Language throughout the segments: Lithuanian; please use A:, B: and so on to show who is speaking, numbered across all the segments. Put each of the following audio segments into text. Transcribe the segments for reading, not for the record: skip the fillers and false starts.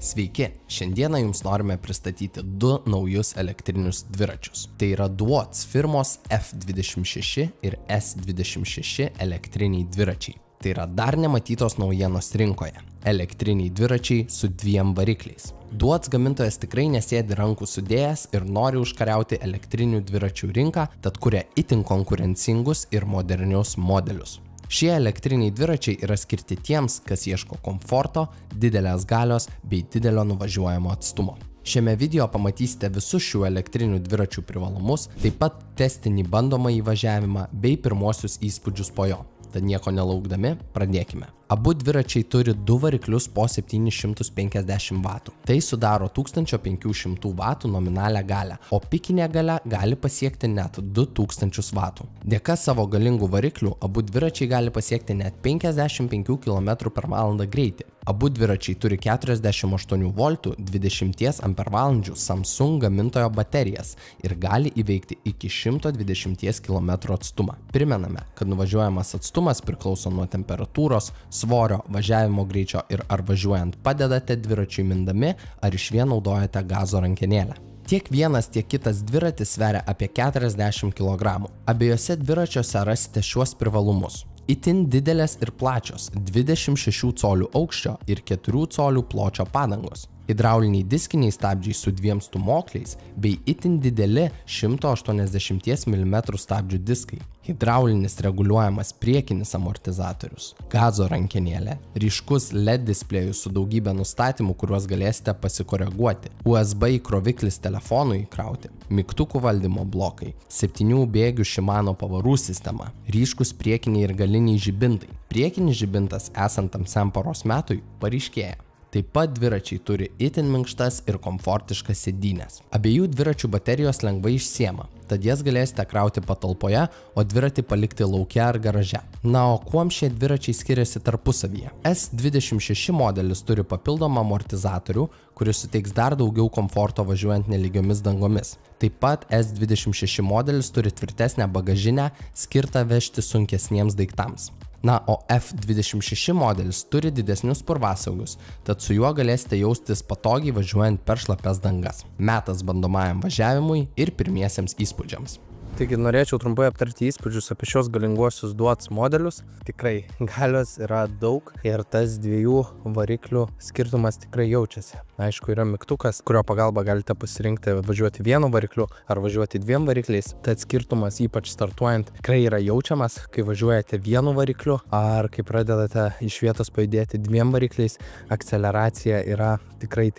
A: Sveiki, šiandieną jums norime pristatyti du naujus elektrinius dviračius. Tai yra Duots firmos F26 ir S26 elektriniai dviračiai. Tai yra dar nematytos naujienos rinkoje – elektriniai dviračiai su dviem varikliais. Duots gamintojas tikrai nesėdi rankų sudėjęs ir nori užkariauti elektrinių dviračių rinką, tad kuria itin konkurencingus ir modernius modelius. Šie elektriniai dviračiai yra skirti tiems, kas ieško komforto, didelės galios bei didelio nuvažiuojamo atstumo. Šiame video pamatysite visus šių elektrinių dviračių privalumus, taip pat testinį bandomą įvažiavimą bei pirmosius įspūdžius po jo. Tad nieko nelaukdami, pradėkime. Abu dviračiai turi du variklius po 750 W. Tai sudaro 1500 W nominalią galią, o pikinė galia gali pasiekti net 2000 W. Dėka savo galingų variklių, abu dviračiai gali pasiekti net 55 km/h greitį. Abu dviračiai turi 48 V 20 Ah Samsung gamintojo baterijas ir gali įveikti iki 120 km atstumą. Primename, kad nuvažiuojamas atstumas priklauso nuo temperatūros, svorio, važiavimo greičio ir ar važiuojant padedate dviračiui mindami, ar išvien naudojate gazo rankenėlę. Tiek vienas, tiek kitas dviratis sveria apie 40 kg. Abiejose dviračiuose rasite šiuos privalumus. Itin didelės ir plačios 26 colių aukščio ir 4 colių pločio padangos. Hidrauliniai diskiniai stabdžiai su dviem stūmokliais bei itin dideli 180 mm stabdžių diskai. Hidraulinis reguliuojamas priekinis amortizatorius. Gazo rankenėlė. Ryškus LED displejus su daugybė nustatymų, kuriuos galėsite pasikoreguoti. USB įkroviklis telefonui įkrauti. Mygtukų valdymo blokai. 7 bėgių Shimano pavarų sistema. Ryškus priekiniai ir galiniai žibintai. Priekinis žibintas esant tamsiam paros metui paryškėja. Taip pat dviračiai turi itin minkštas ir komfortiškas sėdynes. Abiejų dviračių baterijos lengvai išsiema, tad jas galėsite krauti patalpoje, o dviratį palikti lauke ar garaže. Na, o kuom šie dviračiai skiriasi tarpusavyje? S26 modelis turi papildomą amortizatorių, kuris suteiks dar daugiau komforto važiuojant nelygiomis dangomis. Taip pat S26 modelis turi tvirtesnę bagažinę, skirtą vežti sunkesniems daiktams. Na, o F26 modelis turi didesnius purvasaugius, tad su juo galėsite jaustis patogiai važiuojant per šlapias dangas. Metas bandomajam važiavimui ir pirmiesiems įspūdžiams.
B: Taigi norėčiau trumpai aptarti įspūdžius apie šios galinguosius Duots modelius. Tikrai galios yra daug ir tas dviejų variklių skirtumas tikrai jaučiasi. Aišku, yra mygtukas, kurio pagalba galite pasirinkti važiuoti vienu varikliu ar važiuoti dviem varikliais. Tad skirtumas ypač startuojant tikrai yra jaučiamas, kai važiuojate vienu varikliu ar kai pradedate iš vietos pajudėti dviem varikliais. Akceleracija yra tikrai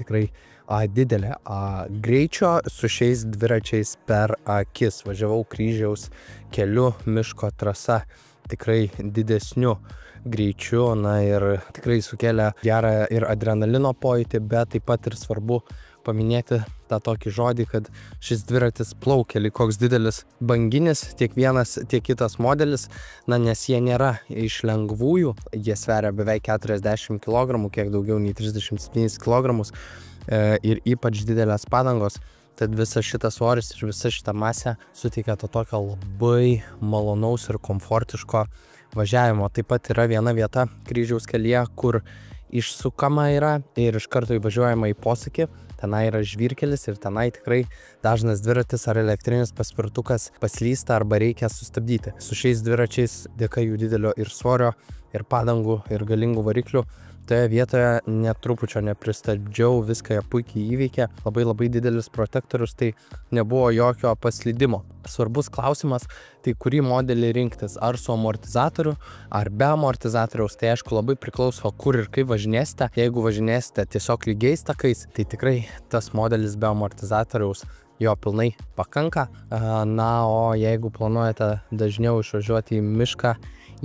B: didelė. Greičio su šiais dviračiais per akis. Važiavau kryžiaus keliu, miško trasa tikrai didesniu greičiu, na ir tikrai sukelia gerą ir adrenalino pojūtį, bet taip pat ir svarbu paminėti tą tokį žodį, kad šis dviratis plaukia lyg koks didelis banginis, tiek vienas, tiek kitas modelis, na nes jie nėra iš lengvųjų, jie sveria beveik 40 kg, kiek daugiau nei 37 kg. Ir ypač didelės padangos, tad visas šitas svoris ir visa šita masė suteikia to tokio labai malonaus ir komfortiško važiavimo. Taip pat yra viena vieta kryžiaus kelyje, kur išsukama yra ir iš karto įvažiuojama į posūkį. Tenai yra žvyrkelis ir tenai tikrai dažnas dviratis ar elektrinis paspirtukas paslysta arba reikia sustabdyti. Su šiais dviračiais dėka jų didelio ir svorio, ir padangų, ir galingų variklių toje vietoje netrupučio nepristabdžiau, viską jie puikiai įveikė, labai didelis protektorius, tai nebuvo jokio paslydimo. Svarbus klausimas, tai kurį modelį rinktis, ar su amortizatoriu, ar be amortizatoriaus, tai aišku labai priklauso kur ir kaip važinėsite. Jeigu važinėsite tiesiog lygiais takais, tai tikrai tas modelis be amortizatoriaus jo pilnai pakanka. Na, o jeigu planuojate dažniau išvažiuoti į mišką,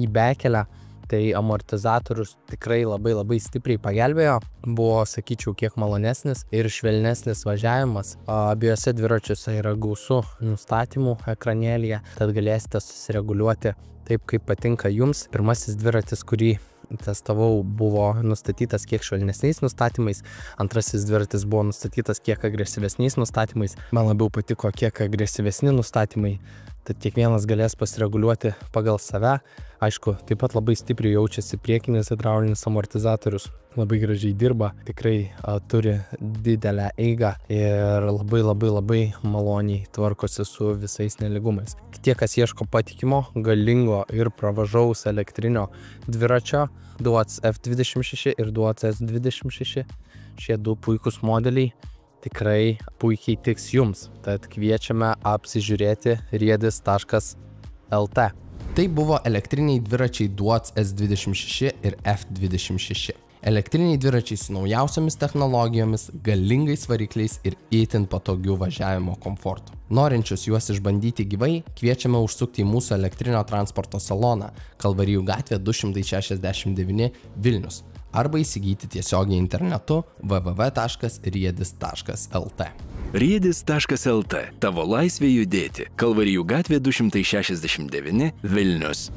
B: į bekelę, tai amortizatorius tikrai labai stipriai pagelbėjo. Buvo, sakyčiau, kiek malonesnis ir švelnesnis važiavimas. Abiejose dviračiuose yra gausu nustatymų ekranėlyje, tad galėsite susireguliuoti taip, kaip patinka jums. Pirmasis dviratis, kurį testavau, buvo nustatytas kiek švelnesniais nustatymais. Antrasis dviratis buvo nustatytas kiek agresyvesniais nustatymais. Man labiau patiko kiek agresyvesni nustatymai. tad kiekvienas galės pasireguliuoti pagal save. Aišku, taip pat labai stipriai jaučiasi priekinis hidraulinis amortizatorius, labai gražiai dirba, tikrai turi didelę eigą ir labai maloniai tvarkosi su visais nelygumais. Tie, kas ieško patikimo, galingo ir pravažaus elektrinio dviračio, Duots F26 ir Duots S26, šie du puikūs modeliai tikrai puikiai tiks jums, tad kviečiame apsižiūrėti riedis.lt.
A: Tai buvo elektriniai dviračiai Duots S26 ir F26. Elektriniai dviračiai su naujausiomis technologijomis, galingais varikliais ir itin patogiu važiavimo komfortu. Norinčius juos išbandyti gyvai, kviečiame užsukti į mūsų elektrinio transporto saloną Kalvarijų gatvė 269 Vilnius arba įsigyti tiesiogiai internetu www.riedis.lt.
C: Riedis.lt. Tavo laisvė judėti. Kalvarijų gatvė 269 Vilnius.